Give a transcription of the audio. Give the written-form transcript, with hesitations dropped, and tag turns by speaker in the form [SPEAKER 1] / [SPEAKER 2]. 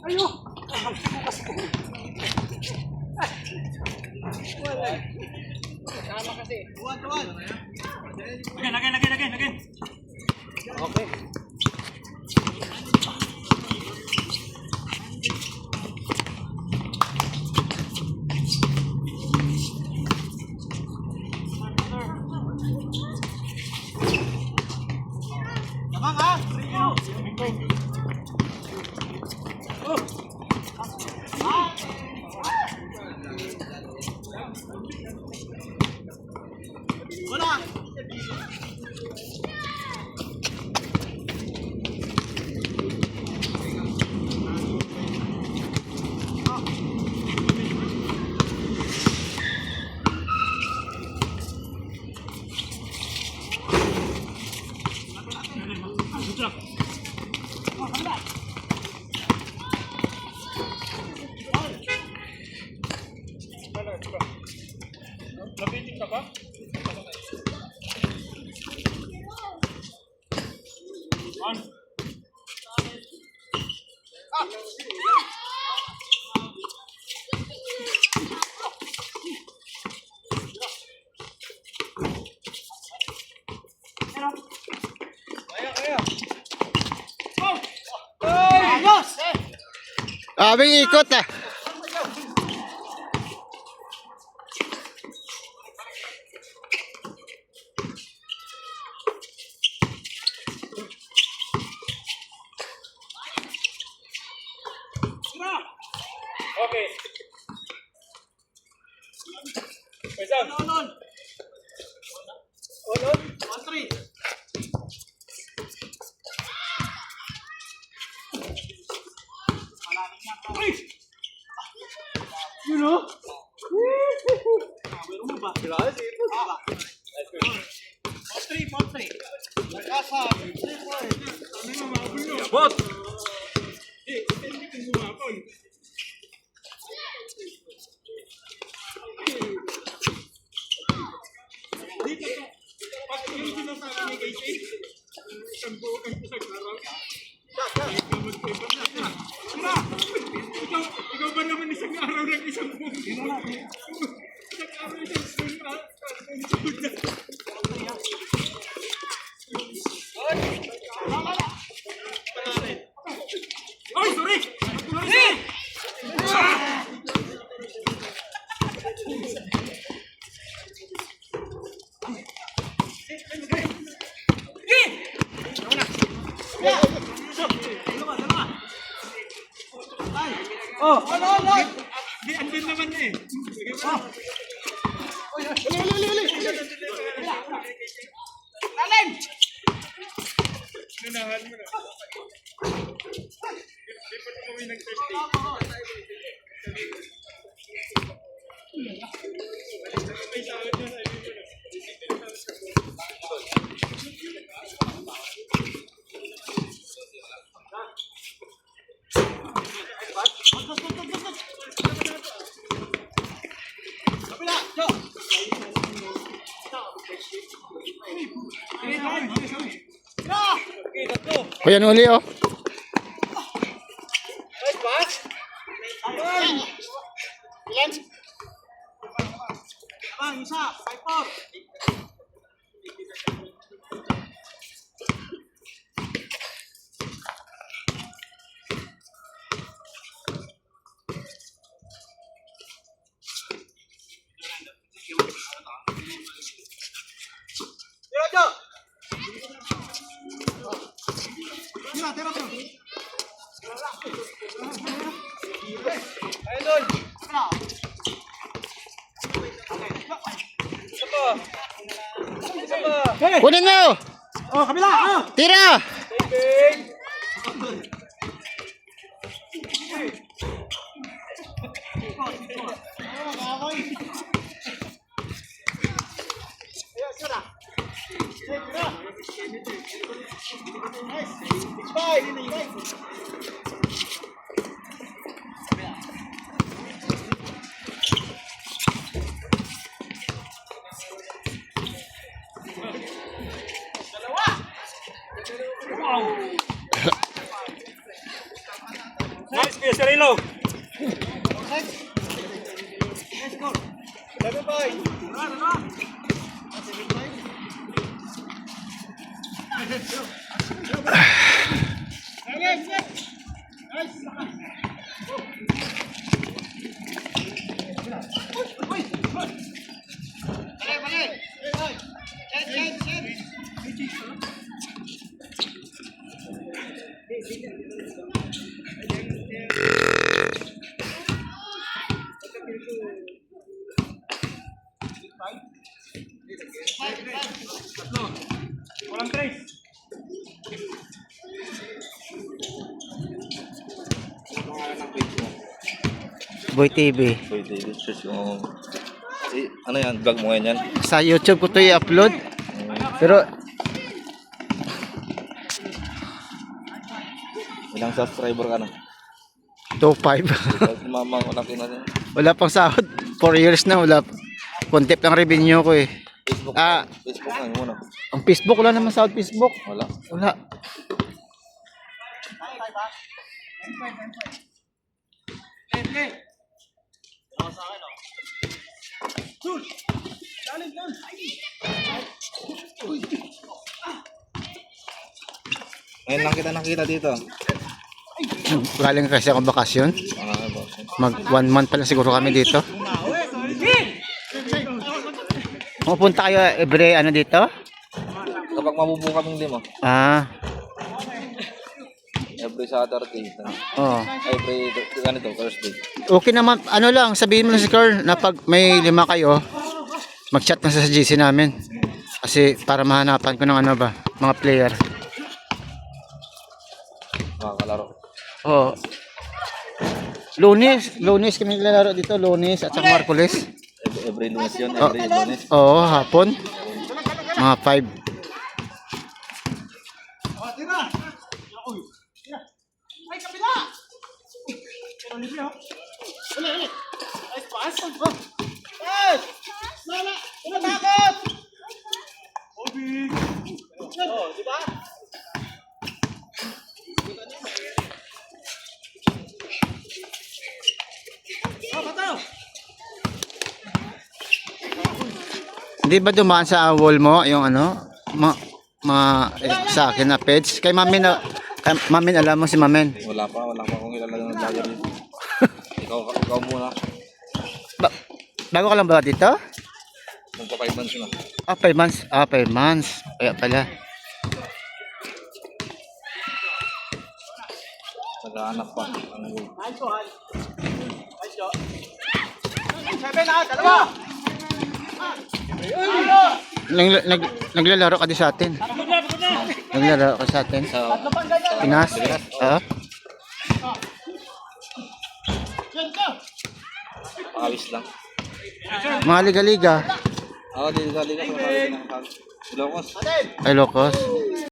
[SPEAKER 1] Ayo! Sama kasi. Tuwan. Again. Okay. Tamang ha? Wala! Nabitin ka ba? One. Kaya. Ayos!
[SPEAKER 2] Abing ikot ah.
[SPEAKER 1] Okay. Pesan. On. 1-3. You know? Kailangan si ito. 4-3. Magkasa. Bot! Hindi ka sumapon. Dito to. Pag yung sinasabi ni KJ, isang buo kang isang araw. Ikaw ba naman isang araw ng isang buo? Isang araw isang buo. Ay, sorry! Oh, di andun naman na eh. Lalim! Nunahan mo na. Di pa kami nag-testing. May sahod na sa ibig mo na.
[SPEAKER 2] O yan uli oh.
[SPEAKER 1] Nice pass. Abang, isa. 5-4. Tira. Ayo doon.
[SPEAKER 2] Kunin mo!
[SPEAKER 1] Oh, kabila!
[SPEAKER 2] Tira!
[SPEAKER 1] Wow! Lilo. Walang trace.
[SPEAKER 2] Boy TV.
[SPEAKER 3] Pwede, search yung... ano yan? Vlog mo ngayon yan?
[SPEAKER 2] Sa YouTube ko to i-upload. Pero
[SPEAKER 3] Ilang subscriber ka na?
[SPEAKER 2] 2.5.
[SPEAKER 3] Mama, wala kinala.
[SPEAKER 2] Wala pang sahod. 4 years na wala. Concept ng revenue ko eh.
[SPEAKER 3] Facebook.
[SPEAKER 2] Ah.
[SPEAKER 3] Facebook lang muna.
[SPEAKER 2] Ang Facebook, wala naman sahod Facebook.
[SPEAKER 3] Wala.
[SPEAKER 2] Wala.
[SPEAKER 3] Ngayon lang kita nakita dito.
[SPEAKER 2] Galing kasi akong bakasyon.
[SPEAKER 3] Boss.
[SPEAKER 2] Mag 1 month pa lang siguro kami dito. Pupunta kayo every ano dito?
[SPEAKER 3] Kapag mabubuo kaming lima,
[SPEAKER 2] Ah,
[SPEAKER 3] every Saturday,
[SPEAKER 2] oo.
[SPEAKER 3] every ganito, Thursday.
[SPEAKER 2] Okay naman, ano lang, sabihin mo lang si Carl na pag may 5 kayo, mag-chat na sa GC namin. Kasi para mahanapan ko ng ano ba, mga player.
[SPEAKER 3] Makakalaro.
[SPEAKER 2] Oo. Lunes kami naglalaro dito, Lunes at saka Marcoles.
[SPEAKER 3] Every Lunes yun, every Lunes.
[SPEAKER 2] Oo, hapon. Mga 5.
[SPEAKER 1] Ay, kabila! Pero libre ho. Uli. Ay, pass. Ay! Wala! Wala takot! Obi! Oh, di ba? Oh, bataw!
[SPEAKER 2] Hindi ba dumaan sa wall mo yung ano? Sa akin na page? Kay Mamin alam mo si Mamin.
[SPEAKER 3] Wala pa akong kilala ng vlogger dito. ikaw muna.
[SPEAKER 2] Bago ka lang ba dito?
[SPEAKER 3] Magpa 5 months na.
[SPEAKER 2] 5 months. 5 months. Kaya pala.
[SPEAKER 3] Nag-aanap pa.
[SPEAKER 1] Nice one. Nice job. 7 na, dalawa!
[SPEAKER 2] Naglalaro ka din sa atin. Naglalaro ka sa atin.
[SPEAKER 3] Sa
[SPEAKER 2] Pinas. Oo.
[SPEAKER 3] pakawis lang.
[SPEAKER 2] Mga liga-liga.
[SPEAKER 3] Liga sa pakawis lang. Ilocos.
[SPEAKER 2] Ay, Locos.